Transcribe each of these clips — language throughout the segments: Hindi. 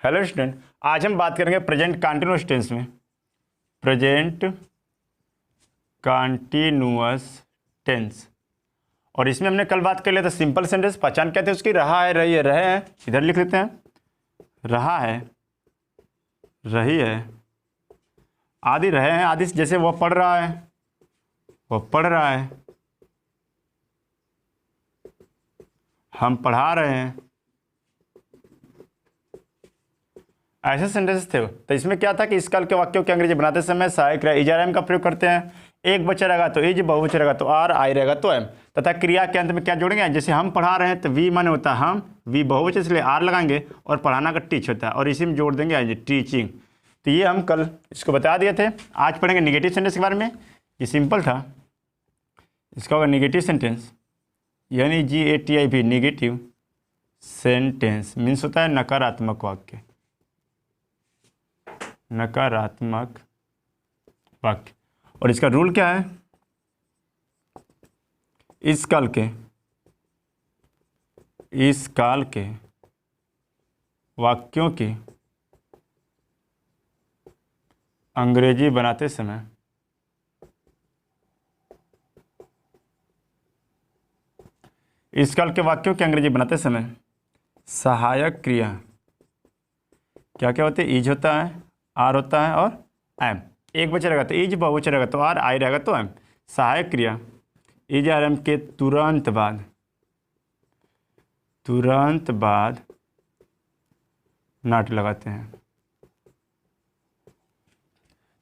हेलो स्टूडेंट, आज हम बात करेंगे प्रेजेंट कंटिन्यूअस टेंस में। Present continuous tense. और इसमें हमने कल बात कर लिया था सिंपल सेंटेंस। पहचान क्या थी उसकी? रहा है, रही है, रहे हैं। इधर लिख लेते हैं, रहा है, रही है, आदि रहे हैं। आदि जैसे वह पढ़ रहा है, वह पढ़ रहा है, हम पढ़ा रहे हैं। ऐसे सेंटेंस थे। तो इसमें क्या था कि इस काल के वाक्यों के अंग्रेजी बनाते समय सहायक क्रिया इज आर एम का प्रयोग करते हैं। एक बच्चा रहेगा तो इज, बहुवचन रहेगा तो आर, आई रहेगा तो एम। तथा क्रिया के अंत में क्या जोड़ेंगे? जैसे हम पढ़ा रहे हैं तो वी माने होता है हम, वी बहुवचन इसलिए आर लगाएंगे, और पढ़ाना का टीच होता है, और इसी में जोड़ देंगे एज टीचिंग। तो ये हम कल इसको बता दिए थे। आज पढ़ेंगे निगेटिव सेंटेंस के बारे में। ये सिंपल था। इसका होगा निगेटिव सेंटेंस, यानी GATIV, निगेटिव सेंटेंस मीन्स होता है नकारात्मक वाक्य। नकारात्मक वाक्य। और इसका रूल क्या है? इस काल के वाक्यों की अंग्रेजी बनाते समय इस काल के वाक्यों की अंग्रेजी बनाते समय सहायक क्रिया क्या क्या होती है? इज होता है, आर होता है, और एम। एक बच्चा रहेगा तो इज, बहुवचन रहेगा तो आर, आई रहेगा तो एम। सहायक क्रिया इज आर एम के तुरंत बाद नॉट लगाते हैं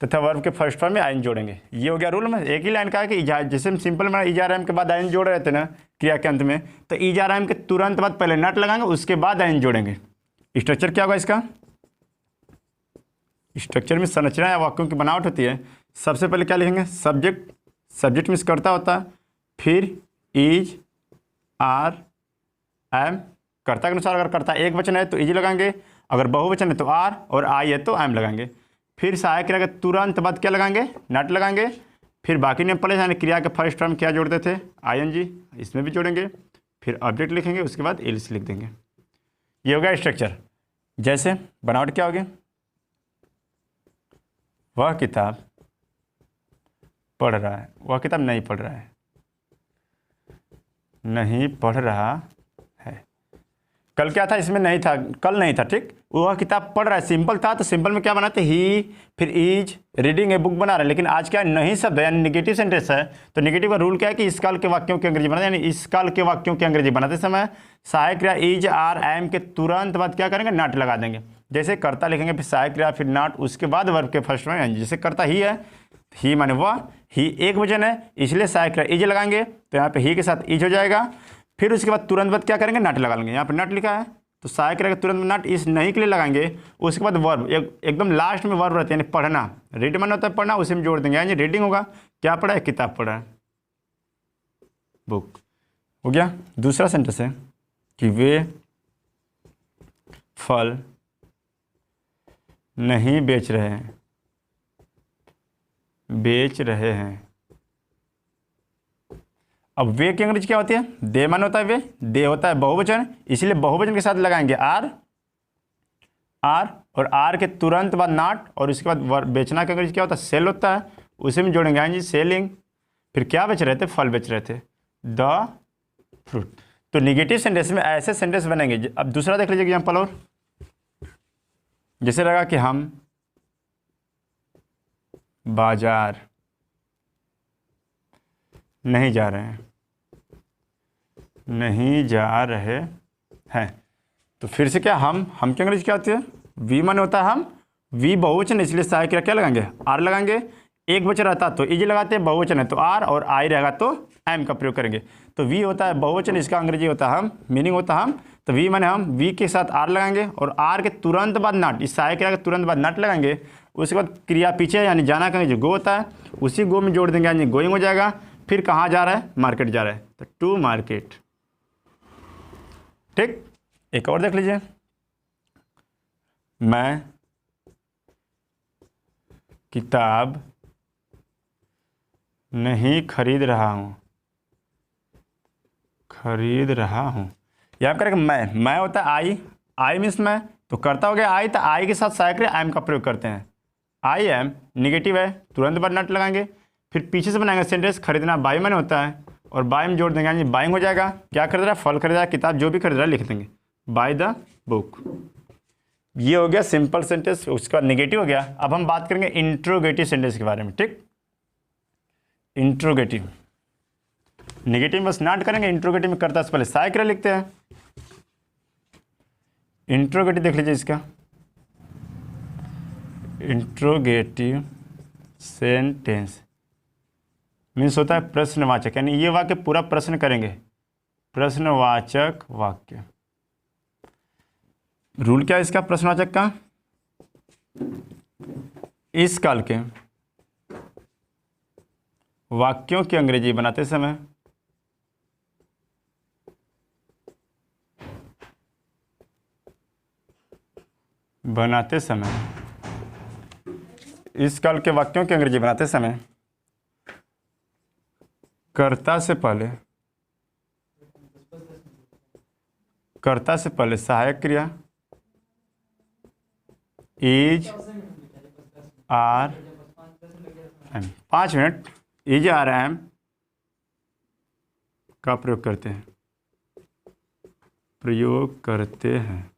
तथा वर्ब के फर्स्ट फॉर्म में आइन जोड़ेंगे। ये हो गया रूल में। एक ही लाइन का है कि जैसे हम सिंपल में इज आर एम के बाद आइन जोड़ रहे थे ना क्रिया के अंत में, तो इज आर एम के तुरंत बाद पहले नॉट लगाएंगे, उसके बाद आइन जोड़ेंगे। स्ट्रक्चर क्या होगा इसका? स्ट्रक्चर में संरचना या वाक्यों की बनावट होती है। सबसे पहले क्या लिखेंगे? सब्जेक्ट। सब्जेक्ट मीन्स कर्ता होता है, फिर इज, आर, एम। कर्ता के अनुसार अगर कर्ता एक वचन है तो इज लगाएंगे, अगर बहुवचन है तो आर, और आई है तो एम लगाएंगे। फिर सहायक क्रिया के तुरंत बाद क्या लगाएंगे? नॉट लगाएंगे। फिर बाकी नेम पहले यानी क्रिया के फर्स्ट फॉर्म क्या जोड़ते थे? ING, इसमें भी जोड़ेंगे। फिर ऑब्जेक्ट लिखेंगे, उसके बाद एल्स लिख देंगे। ये हो गया स्ट्रक्चर। जैसे बनावट क्या होगी? वह किताब पढ़ रहा है, वह किताब नहीं पढ़ रहा है, नहीं पढ़ रहा है। कल क्या था? इसमें नहीं था, कल नहीं था, ठीक। वह किताब पढ़ रहा है सिंपल था, तो सिंपल में क्या बनाते? ही, फिर इज, रीडिंग ए बुक बना रहा है। लेकिन आज क्या है? नहीं शब्द है, यानी निगेटिव सेंटेंस है। तो निगेटिव का रूल क्या है कि इस काल के वाक्यों की अंग्रेजी बनाते, यानी इस काल के वाक्यों की अंग्रेजी बनाते समय सहायक क्रिया इज, आर, एम के तुरंत बाद क्या करेंगे? नॉट लगा देंगे। जैसे कर्ता लिखेंगे, फिर सहायक क्रिया, फिर नॉट, उसके बाद वर्ब के फर्स्ट में। जैसे कर्ता ही है, ही माने वह, ही एक वचन है इसलिए सहायक क्रिया इज लगाएंगे, तो यहाँ पे ही के साथ इज हो जाएगा। फिर उसके बाद तुरंत बाद क्या करेंगे? नॉट लगा लेंगे। यहाँ पे नॉट लिखा है तो सहायक क्रिया तुरंत नॉट इस नहीं के लिए लगाएंगे। उसके बाद वर्ब, एकदम लास्ट में वर्ब रहते हैं, यानी पढ़ना। रीड मन होता है पढ़ना, उसी में जोड़ देंगे, यानी रीडिंग होगा। क्या पढ़ा है? किताब पढ़ा है, बुक। हो गया। दूसरा सेंटेंस है कि वे फल नहीं बेच रहे हैं, बेच रहे हैं। अब वे की अंग्रेजी क्या होती है? दे मन होता है, वे, दे होता है बहुवचन, इसलिए बहुवचन के साथ लगाएंगे आर, आर, और आर के तुरंत बाद नॉट, और उसके बाद बेचना की अंग्रेजी क्या होता है? सेल होता है, उसी में जोड़ेंगे हाँ जी, सेलिंग। फिर क्या बेच रहे थे? फल बेच रहे थे, द फ्रूट। तो निगेटिव सेंटेंस में ऐसे सेंटेंस बनेंगे। अब दूसरा देख लीजिए एग्जाम्पल। और जैसे लगा कि हम बाजार नहीं जा रहे हैं, नहीं जा रहे हैं। तो फिर से क्या? हम की अंग्रेजी क्या होती है? वी मन होता है हम, वी बहुवचन इसलिए सहायक क्रिया क्या लगाएंगे? आर लगाएंगे। एक वचन रहता तो इज लगाते हैं, बहुवचन है तो आर, और आई रहेगा तो एम का प्रयोग करेंगे। तो वी होता है बहुवचन, इसका अंग्रेजी होता है हम, मीनिंग होता है हम। तो वी माने हम, वी के साथ आर लगाएंगे, और आर के तुरंत बाद नॉट, इस सहायक क्रिया के तुरंत बाद नॉट लगाएंगे। उसके बाद क्रिया पीछे यानी जाना करेंगे, जो गो होता है उसी गो में जोड़ देंगे, यानी गोइंग हो जाएगा। फिर कहाँ जा रहा है? मार्केट जा रहा है, तो टू मार्केट, ठीक। एक और देख लीजिए। मैं किताब नहीं खरीद रहा हूँ, खरीद रहा हूँ। यहाँ करेंगे मैं होता है आई मीन्स मैं, तो कर्ता हो गया आई, तो आई के साथ सहायक क्रिया एम का प्रयोग करते हैं। आई एम नेगेटिव है, तुरंत बाद नट लगाएंगे। फिर पीछे से बनाएंगे सेंटेंस, खरीदना बाई मैंने होता है और बाई में जोड़ देंगे, यानी बाइंग हो जाएगा। क्या खरीद रहा है? फल खरीद रहा है, किताब जो भी खरीद रहा है लिख देंगे बाय द बुक। ये हो गया सिंपल सेंटेंस, उसका नेगेटिव हो गया। अब हम बात करेंगे इंट्रोगेटिव सेंटेंस के बारे में, ठीक। इंट्रोगेटिव, नेगेटिव बस नॉट करेंगे, इंट्रोगेटिव में कर्ता से पहले सहायक क्रिया लिखते हैं। इंट्रोगेटिव देख लीजिए इसका, इंट्रोगेटिव सेंटेंस मीन्स होता है प्रश्नवाचक, यानी ये वाक्य पूरा प्रश्न करेंगे, प्रश्नवाचक वाक्य। रूल क्या है इसका प्रश्नवाचक का? इस काल के वाक्यों की अंग्रेजी बनाते समय इस काल के वाक्यों की अंग्रेजी बनाते समय कर्ता से पहले सहायक क्रिया is are am, 5 minute, is are am का प्रयोग करते हैं।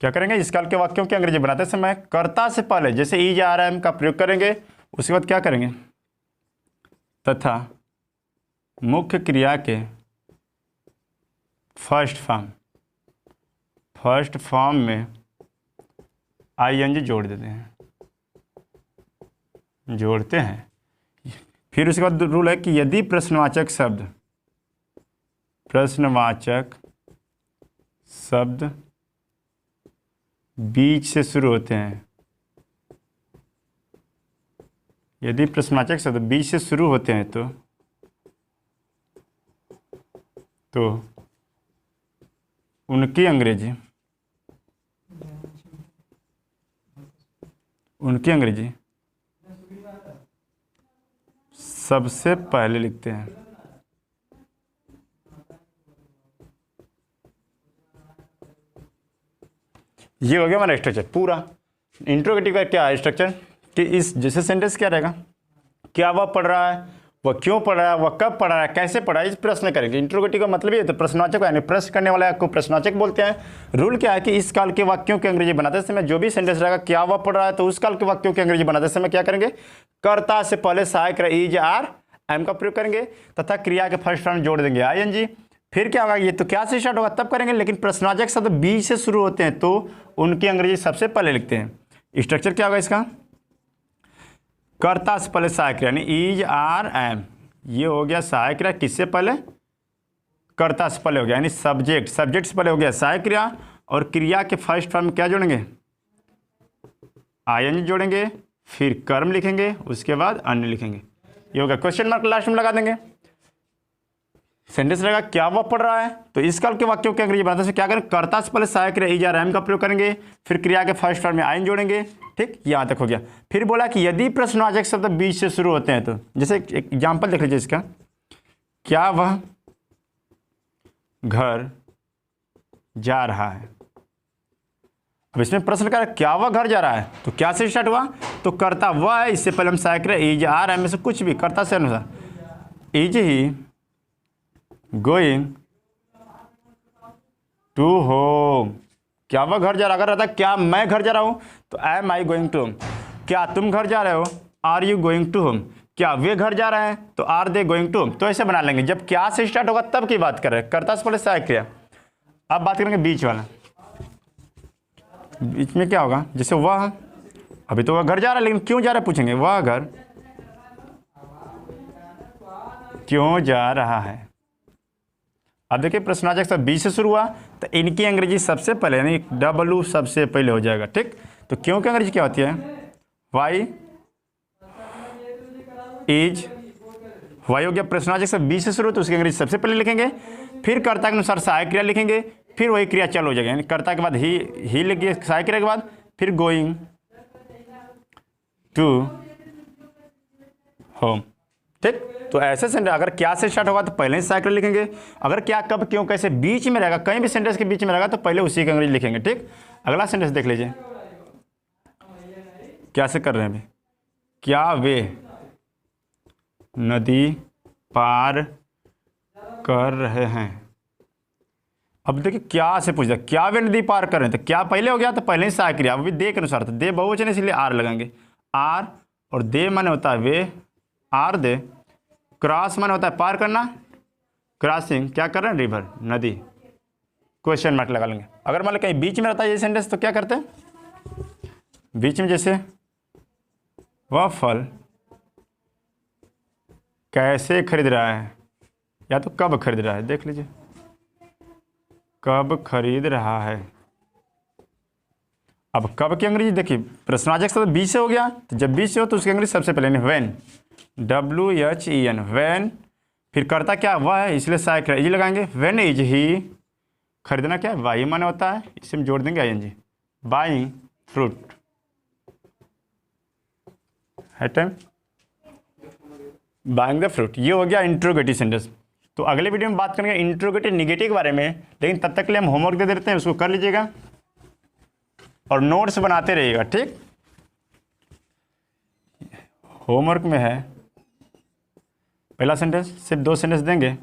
क्या करेंगे? इस काल के वाक्यों की अंग्रेजी बनाते समय कर्ता से पहले जैसे इज आर एम का प्रयोग करेंगे, उसके बाद क्या करेंगे? तथा मुख्य क्रिया के फर्स्ट फॉर्म में आईएनजी जोड़ते हैं। फिर उसके बाद रूल है कि यदि प्रश्नवाचक शब्द बीच से शुरू होते हैं, यदि प्रश्नवाचक शब्द बीच से शुरू होते हैं तो उनकी अंग्रेजी सबसे पहले लिखते हैं। ये हो गया हमारा स्ट्रक्चर पूरा। इंट्रोगेटिव का क्या है स्ट्रक्चर कि इस जैसे सेंटेंस क्या रहेगा, क्या वह पढ़ रहा है, वह क्यों पढ़ रहा है, वह कब पढ़ रहा है, कैसे पढ़ा है, इस प्रश्न करेंगे। इंट्रोगेटिव का मतलब ये तो प्रश्नवाचक यानी प्रश्न करने वाला को प्रश्नवाचक बोलते हैं। रूल क्या है कि इस काल के वाक्यों की अंग्रेजी बनाते समय जो भी सेंटेंस रहेगा क्या वह पढ़ रहा है, तो उस काल के वाक्यों की अंग्रेजी बनाते समय क्या करेंगे? कर्ता से पहले सहायक इज आर एम का प्रयोग करेंगे तथा क्रिया के फर्स्ट फॉर्म जोड़ देंगे आईएनजी। फिर क्या होगा? ये तो क्या से स्टार्ट होगा तब करेंगे, लेकिन प्रश्नवाचक शब्द बीच से शुरू होते हैं तो उनकी अंग्रेजी सबसे पहले लिखते हैं। स्ट्रक्चर क्या होगा इसका? कर्ता से पहले सहायक क्रिया यानी इज आर एम, ये हो गया सहायक क्रिया। किससे पहले? कर्ता से पहले हो गया, यानी सब्जेक्ट से पहले हो गया सहायक क्रिया, और क्रिया के फर्स्ट फॉर्म में क्या जोड़ेंगे? आईएनजी जोड़ेंगे, फिर कर्म लिखेंगे, उसके बाद अन्य लिखेंगे। ये होगा क्वेश्चन मार्क लास्ट में लगा देंगे। सेंटेंस रहेगा क्या वह पढ़ रहा है, तो इस काल के वाक्यों के अंग्रेजी बनाते से क्या करें? कर्ता से पहले सहायक क्रिया इज आर एम का प्रयोग करेंगे, फिर क्रिया के फर्स्ट फॉर्म में आइन जोड़ेंगे। ठीक, यहाँ तक हो गया। फिर बोला कि यदि प्रश्नवाचक शब्द बीच से शुरू होते हैं तो जैसे एक एग्जाम्पल देख लीजिए इसका, क्या वह घर जा रहा है। अब इसमें प्रश्न कर क्या वह घर जा रहा है, तो क्या से स्टार्ट हुआ? तो कर्ता वह है, इससे पहले हम सहायक क्रिया इज आर एम में से कुछ भी कर्ता से अनुसार is he going to home, क्या वह घर जा रहा? अगर रहता क्या मैं घर जा रहा हूं तो am I going to home. क्या तुम घर जा रहे हो? Are you going to home. क्या वे घर जा रहे हैं तो are they going to home. तो ऐसे बना लेंगे, जब क्या से स्टार्ट होगा तब की बात करें, कर्ता से पहले सहायक क्रिया। अब बात करेंगे बीच वाला, बीच में क्या होगा? जैसे वह, अभी तो वह घर जा रहा है लेकिन क्यों जा रहा है पूछेंगे, वह घर क्यों जा रहा है। अब देखिए प्रश्नवाचक शब्द बी से शुरू हुआ तो इनकी अंग्रेजी सबसे पहले यानी डब्ल्यू सबसे पहले हो जाएगा। ठीक, तो क्यों की अंग्रेजी क्या होती है? वाई इज, वाई हो गया प्रश्नवाचक शब्द बी से शुरू तो उसकी अंग्रेजी सबसे पहले लिखेंगे, फिर कर्ता के अनुसार सहायक क्रिया लिखेंगे, फिर वही क्रिया चालू हो जाएगा, यानी कर्ता के बाद ही लिखिए सहायक क्रिया के बाद, फिर गोइंग टू होम। ठीक। तो ऐसे सेंटेंस अगर क्या से स्टार्ट होगा तो पहले ही साइकिल लिखेंगे, अगर क्या कब क्यों कैसे बीच में रहेगा, कहीं भी सेंटेंस के बीच में रहेगा तो पहले उसी का अंग्रेजी लिखेंगे। ठीक। अगला सेंटेंस देख लीजिए, क्या से कर रहे हैं अभी, क्या वे नदी पार कर रहे हैं। अब देखिए क्या से पूछा, क्या वे नदी पार कर रहे हैं, तो क्या पहले हो गया तो पहले ही सहायक क्रिया, अभी दे के अनुसार था, दे बहुवचन इसलिए आर लगाएंगे, आर और दे माने होता है वे, आर दे, क्रॉस माने होता है पार करना, क्रॉसिंग क्या कर रहे हैं रिवर नदी, क्वेश्चन मार्क लगा लेंगे। अगर मान लो कहीं बीच में रहता है ये सेंटेंस तो क्या करते हैं, बीच में जैसे वह फल कैसे खरीद रहा है या तो कब खरीद रहा है, देख लीजिए कब खरीद रहा है। अब कब की अंग्रेजी देखिए, प्रश्नवाचक शब्द बीच से हो गया, तो जब बीच से हो तो उसकी अंग्रेजी सबसे पहले व्हेन, WHEN व्हेन, फिर करता क्या वह है इसलिए सहायक इज लगाएंगे, व्हेन इज ही, खरीदना क्या है बाई माने होता है, इसे हम जोड़ देंगे ING, बाइंग फ्रूट है टाइम, बाइंग द फ्रूट। ये हो गया इंट्रोगेटिव सेंटेंस। तो अगले वीडियो में बात करेंगे इंट्रोगेटिव निगेटिव के बारे में, लेकिन तब तक के लिए हम होमवर्क दे देते हैं, उसको कर लीजिएगा और नोट्स बनाते रहिएगा। ठीक, होमवर्क में है पहला सेंटेंस, सिर्फ 2 सेंटेंस देंगे,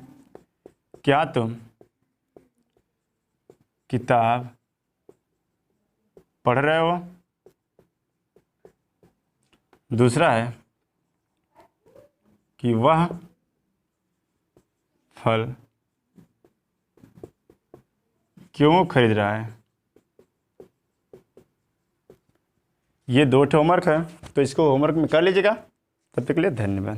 क्या तुम किताब पढ़ रहे हो, दूसरा है कि वह फल क्यों खरीद रहा है। ये 2 होमवर्क है, तो इसको होमवर्क में कर लीजिएगा। तब तक के लिए धन्यवाद।